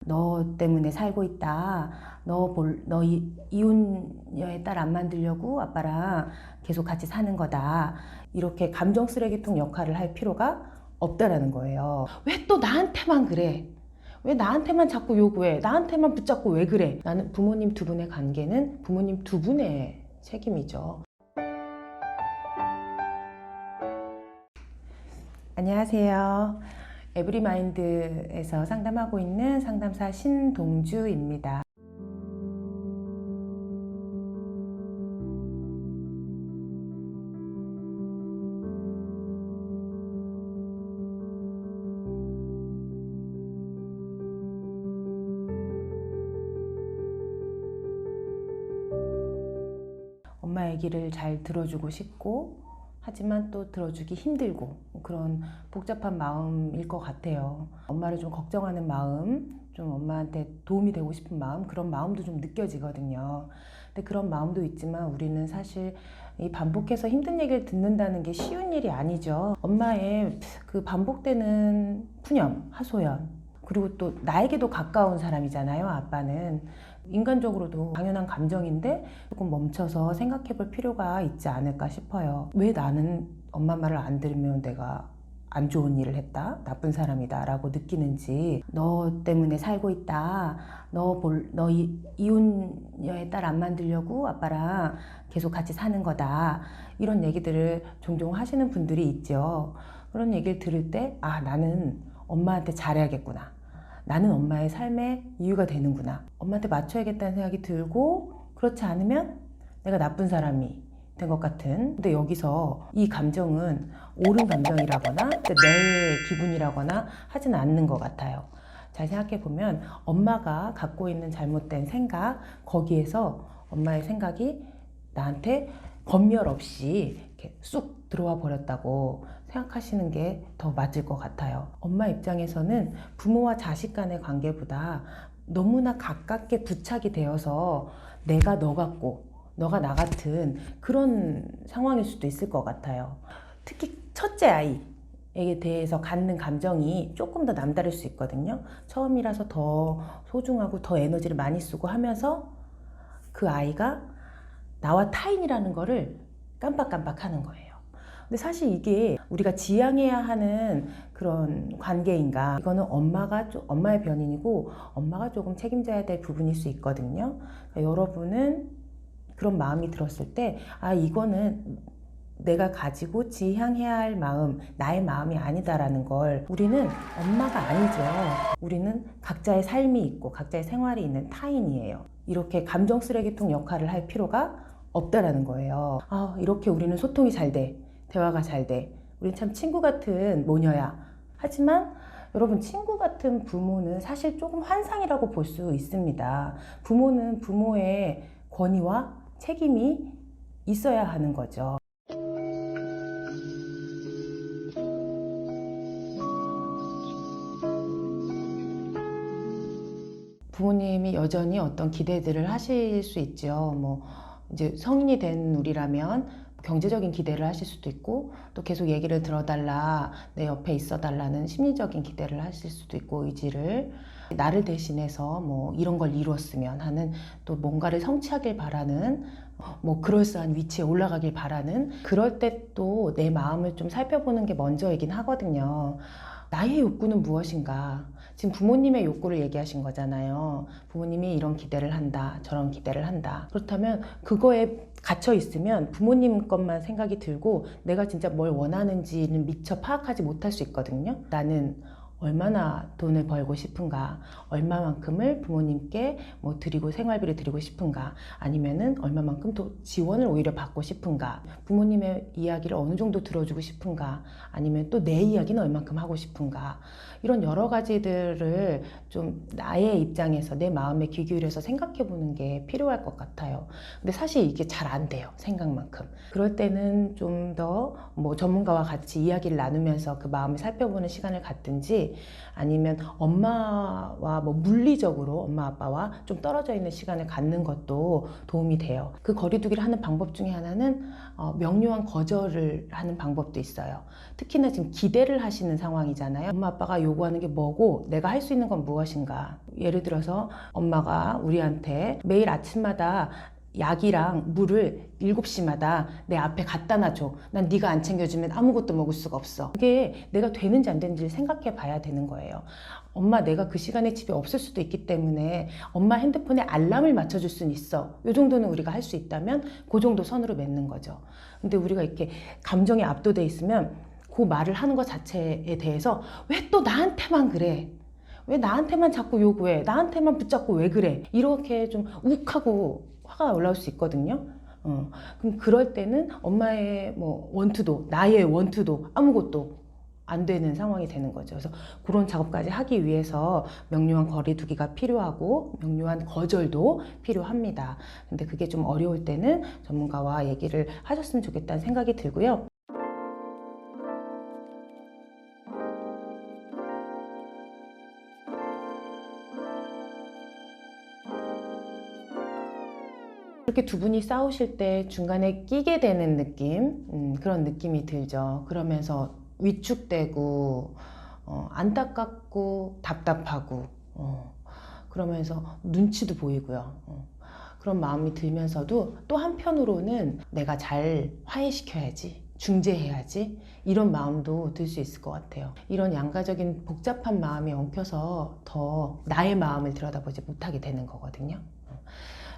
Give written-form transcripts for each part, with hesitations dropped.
너 때문에 살고 있다. 너 이혼녀의 딸 안 만들려고 아빠랑 계속 같이 사는 거다. 이렇게 감정 쓰레기통 역할을 할 필요가 없다라는 거예요. 왜 또 나한테만 그래? 왜 나한테만 자꾸 요구해? 나한테만 붙잡고 왜 그래? 나는 부모님 두 분의 관계는 부모님 두 분의 책임이죠. 안녕하세요. 에브리마인드에서 상담하고 있는 상담사 신동주입니다. 엄마 얘기를 잘 들어주고 싶고 하지만 또 들어주기 힘들고 그런 복잡한 마음일 것 같아요. 엄마를 좀 걱정하는 마음, 좀 엄마한테 도움이 되고 싶은 마음, 그런 마음도 좀 느껴지거든요. 근데 그런 마음도 있지만 우리는 사실 이 반복해서 힘든 얘기를 듣는다는 게 쉬운 일이 아니죠. 엄마의 그 반복되는 푸념, 하소연, 그리고 또 나에게도 가까운 사람이잖아요, 아빠는. 인간적으로도 당연한 감정인데 조금 멈춰서 생각해 볼 필요가 있지 않을까 싶어요. 왜 나는 엄마 말을 안 들으면 내가 안 좋은 일을 했다, 나쁜 사람이다 라고 느끼는지. 너 때문에 살고 있다, 너 이혼녀의 딸 안 만들려고 아빠랑 계속 같이 사는 거다, 이런 얘기들을 종종 하시는 분들이 있죠. 그런 얘기를 들을 때 나는 엄마한테 잘해야겠구나, 나는 엄마의 삶의 이유가 되는구나, 엄마한테 맞춰야겠다는 생각이 들고, 그렇지 않으면 내가 나쁜 사람이 된 것 같은. 근데 여기서 이 감정은 옳은 감정이라거나 내 기분이라거나 하지는 않는 것 같아요. 잘 생각해 보면 엄마가 갖고 있는 잘못된 생각, 거기에서 엄마의 생각이 나한테 검열 없이 이렇게 쑥 들어와 버렸다고 생각하시는 게 더 맞을 것 같아요. 엄마 입장에서는 부모와 자식 간의 관계보다 너무나 가깝게 부착이 되어서 내가 너 같고 너가 나 같은 그런 상황일 수도 있을 것 같아요. 특히 첫째 아이에게 대해서 갖는 감정이 조금 더 남다를 수 있거든요. 처음이라서 더 소중하고 더 에너지를 많이 쓰고 하면서 그 아이가 나와 타인이라는 거를 깜빡깜빡 하는 거예요. 근데 사실 이게 우리가 지향해야 하는 그런 관계인가? 이거는 엄마의 변인이고 엄마가 조금 책임져야 될 부분일 수 있거든요. 그러니까 여러분은 그런 마음이 들었을 때 이거는 내가 가지고 지향해야 할 마음, 나의 마음이 아니다라는 걸, 우리는 엄마가 아니죠. 우리는 각자의 삶이 있고 각자의 생활이 있는 타인이에요. 이렇게 감정 쓰레기통 역할을 할 필요가 없다라는 거예요. 이렇게 우리는 소통이 잘 돼, 대화가 잘 돼, 우린 참 친구 같은 모녀야. 하지만 여러분, 친구 같은 부모는 사실 조금 환상이라고 볼 수 있습니다. 부모는 부모의 권위와 책임이 있어야 하는 거죠. 부모님이 여전히 어떤 기대들을 하실 수 있죠. 이제 성인이 된 우리라면 경제적인 기대를 하실 수도 있고, 또 계속 얘기를 들어달라, 내 옆에 있어달라는 심리적인 기대를 하실 수도 있고, 의지를. 나를 대신해서 이런 걸 이루었으면 하는, 또 뭔가를 성취하길 바라는, 그럴싸한 위치에 올라가길 바라는, 그럴 때 또 내 마음을 좀 살펴보는 게 먼저이긴 하거든요. 나의 욕구는 무엇인가? 지금 부모님의 욕구를 얘기하신 거잖아요. 부모님이 이런 기대를 한다, 저런 기대를 한다. 그렇다면 그거에 갇혀 있으면 부모님 것만 생각이 들고 내가 진짜 뭘 원하는지는 미처 파악하지 못할 수 있거든요. 나는 얼마나 돈을 벌고 싶은가, 얼마만큼을 부모님께 드리고 생활비를 드리고 싶은가, 아니면은 얼마만큼 또 지원을 오히려 받고 싶은가, 부모님의 이야기를 어느 정도 들어주고 싶은가, 아니면 또 내 이야기는 얼만큼 하고 싶은가, 이런 여러 가지들을 좀 나의 입장에서 내 마음에 귀 기울여서 생각해 보는 게 필요할 것 같아요. 근데 사실 이게 잘 안 돼요, 생각만큼. 그럴 때는 좀 더 전문가와 같이 이야기를 나누면서 그 마음을 살펴보는 시간을 갖든지, 한다든지 아니면 엄마와 뭐 물리적으로 엄마 아빠와 좀 떨어져 있는 시간을 갖는 것도 도움이 돼요. 그 거리두기를 하는 방법 중에 하나는 명료한 거절을 하는 방법도 있어요. 특히나 지금 기대를 하시는 상황이잖아요. 엄마 아빠가 요구하는 게 뭐고 내가 할 수 있는 건 무엇인가. 예를 들어서 엄마가 우리한테 매일 아침마다 약이랑 물을 7시마다 내 앞에 갖다 놔줘. 난 네가 안 챙겨주면 아무것도 먹을 수가 없어. 그게 내가 되는지 안 되는지를 생각해 봐야 되는 거예요. 엄마 내가 그 시간에 집에 없을 수도 있기 때문에 엄마 핸드폰에 알람을 맞춰줄 수는 있어. 이 정도는 우리가 할 수 있다면 그 정도 선으로 맺는 거죠. 근데 우리가 이렇게 감정에 압도돼 있으면 그 말을 하는 것 자체에 대해서 왜 또 나한테만 그래? 왜 나한테만 자꾸 요구해? 나한테만 붙잡고 왜 그래? 이렇게 좀 욱하고 화가 올라올 수 있거든요. 그럼 그럴 때는 엄마의 뭐 원투도, 나의 원투도 아무것도 안 되는 상황이 되는 거죠. 그래서 그런 작업까지 하기 위해서 명료한 거리두기가 필요하고 명료한 거절도 필요합니다. 근데 그게 좀 어려울 때는 전문가와 얘기를 하셨으면 좋겠다는 생각이 들고요. 그렇게 두 분이 싸우실 때 중간에 끼게 되는 느낌, 그런 느낌이 들죠. 그러면서 위축되고 안타깝고 답답하고 그러면서 눈치도 보이고요. 그런 마음이 들면서도 또 한편으로는 내가 잘 화해시켜야지, 중재해야지, 이런 마음도 들 수 있을 것 같아요. 이런 양가적인 복잡한 마음이 엉켜서 더 나의 마음을 들여다보지 못하게 되는 거거든요.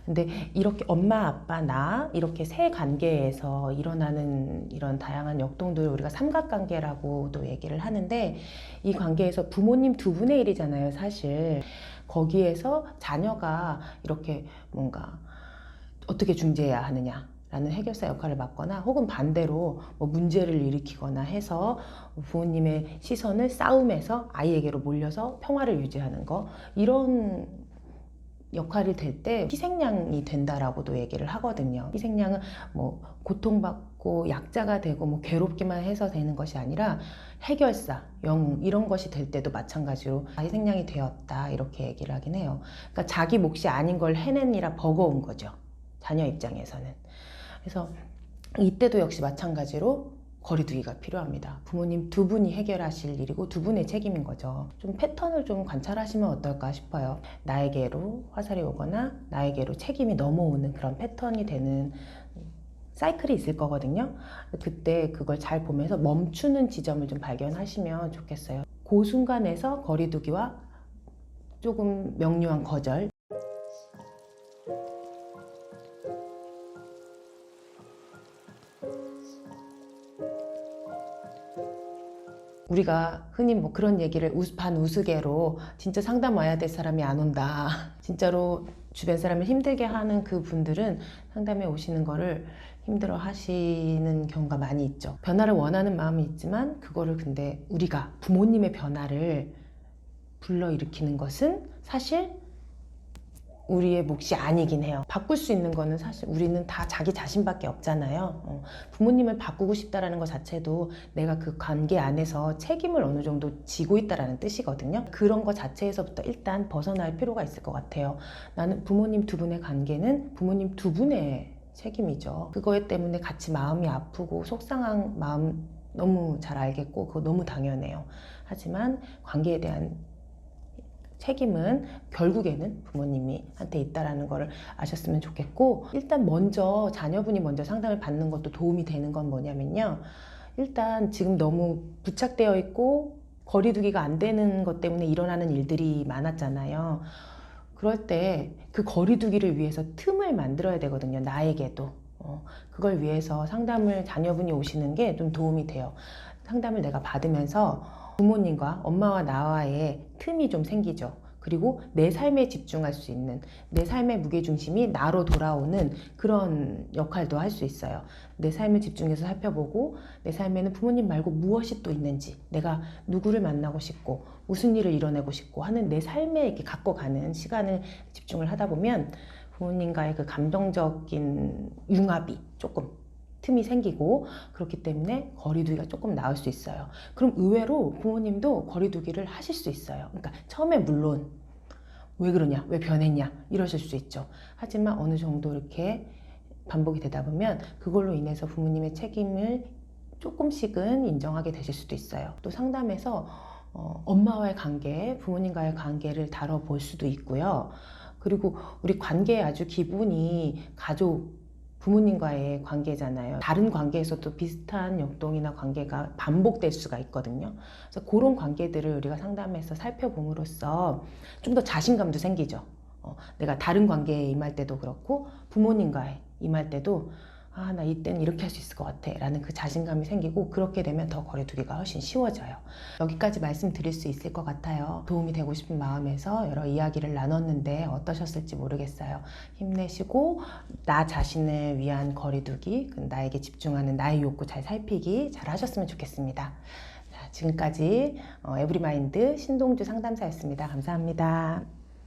근데 이렇게 엄마, 아빠, 나 이렇게 세 관계에서 일어나는 이런 다양한 역동들을 우리가 삼각관계라고도 얘기를 하는데, 이 관계에서 부모님 두 분의 일이잖아요, 사실. 거기에서 자녀가 이렇게 뭔가 어떻게 중재해야 하느냐 라는 해결사 역할을 맡거나, 혹은 반대로 뭐 문제를 일으키거나 해서 부모님의 시선을 싸움에서 아이에게로 몰려서 평화를 유지하는 거, 이런 역할이 될 때 희생양이 된다라고도 얘기를 하거든요. 희생양은 뭐 고통받고 약자가 되고 뭐 괴롭기만 해서 되는 것이 아니라 해결사, 영웅 이런 것이 될 때도 마찬가지로 희생양이 되었다, 이렇게 얘기를 하긴 해요. 그러니까 자기 몫이 아닌 걸 해내느라 버거운 거죠, 자녀 입장에서는. 그래서 이때도 역시 마찬가지로 거리두기가 필요합니다. 부모님 두 분이 해결하실 일이고 두 분의 책임인 거죠. 좀 패턴을 좀 관찰하시면 어떨까 싶어요. 나에게로 화살이 오거나 나에게로 책임이 넘어오는 그런 패턴이 되는 사이클이 있을 거거든요. 그때 그걸 잘 보면서 멈추는 지점을 좀 발견하시면 좋겠어요. 그 순간에서 거리두기와 조금 명료한 거절, 우리가 흔히 뭐 그런 얘기를 반우스개로 진짜 상담 와야 될 사람이 안 온다, 진짜로 주변 사람을 힘들게 하는 그 분들은 상담에 오시는 거를 힘들어 하시는 경우가 많이 있죠. 변화를 원하는 마음이 있지만 그거를 근데 우리가 부모님의 변화를 불러일으키는 것은 사실 우리의 몫이 아니긴 해요. 바꿀 수 있는 거는 사실 우리는 다 자기 자신밖에 없잖아요. 부모님을 바꾸고 싶다라는 것 자체도 내가 그 관계 안에서 책임을 어느 정도 지고 있다라는 뜻이거든요. 그런 것 자체에서부터 일단 벗어날 필요가 있을 것 같아요. 나는 부모님 두 분의 관계는 부모님 두 분의 책임이죠. 그거에 때문에 같이 마음이 아프고 속상한 마음 너무 잘 알겠고 그거 너무 당연해요. 하지만 관계에 대한 책임은 결국에는 부모님이 한테 있다라는 걸 아셨으면 좋겠고, 일단 먼저 자녀분이 먼저 상담을 받는 것도 도움이 되는 건 뭐냐면요, 일단 지금 너무 부착되어 있고 거리두기가 안 되는 것 때문에 일어나는 일들이 많았잖아요. 그럴 때 그 거리두기를 위해서 틈을 만들어야 되거든요, 나에게도. 그걸 위해서 상담을 자녀분이 오시는 게 좀 도움이 돼요. 상담을 내가 받으면서 부모님과 엄마와 나와의 틈이 좀 생기죠. 그리고 내 삶에 집중할 수 있는, 내 삶의 무게중심이 나로 돌아오는 그런 역할도 할 수 있어요. 내 삶을 집중해서 살펴보고 내 삶에는 부모님 말고 무엇이 또 있는지, 내가 누구를 만나고 싶고 무슨 일을 이뤄내고 싶고 하는 내 삶에 이렇게 갖고 가는 시간을 집중을 하다 보면 부모님과의 그 감정적인 융합이 조금 틈이 생기고 그렇기 때문에 거리두기가 조금 나을 수 있어요. 그럼 의외로 부모님도 거리두기를 하실 수 있어요. 그러니까 처음에 물론 왜 그러냐, 왜 변했냐 이러실 수 있죠. 하지만 어느 정도 이렇게 반복이 되다 보면 그걸로 인해서 부모님의 책임을 조금씩은 인정하게 되실 수도 있어요. 또 상담에서 엄마와의 관계, 부모님과의 관계를 다뤄볼 수도 있고요. 그리고 우리 관계의 아주 기본이 가족, 부모님과의 관계잖아요. 다른 관계에서도 비슷한 역동이나 관계가 반복될 수가 있거든요. 그래서 그런 관계들을 우리가 상담해서 살펴봄으로써 좀 더 자신감도 생기죠. 내가 다른 관계에 임할 때도 그렇고 부모님과의 임할 때도 아, 나 이때는 이렇게 할 수 있을 것 같아 라는 그 자신감이 생기고 그렇게 되면 더 거리두기가 훨씬 쉬워져요. 여기까지 말씀드릴 수 있을 것 같아요. 도움이 되고 싶은 마음에서 여러 이야기를 나눴는데 어떠셨을지 모르겠어요. 힘내시고 나 자신을 위한 거리두기, 나에게 집중하는 나의 욕구 잘 살피기 잘 하셨으면 좋겠습니다. 자, 지금까지 에브리마인드 신동주 상담사였습니다. 감사합니다.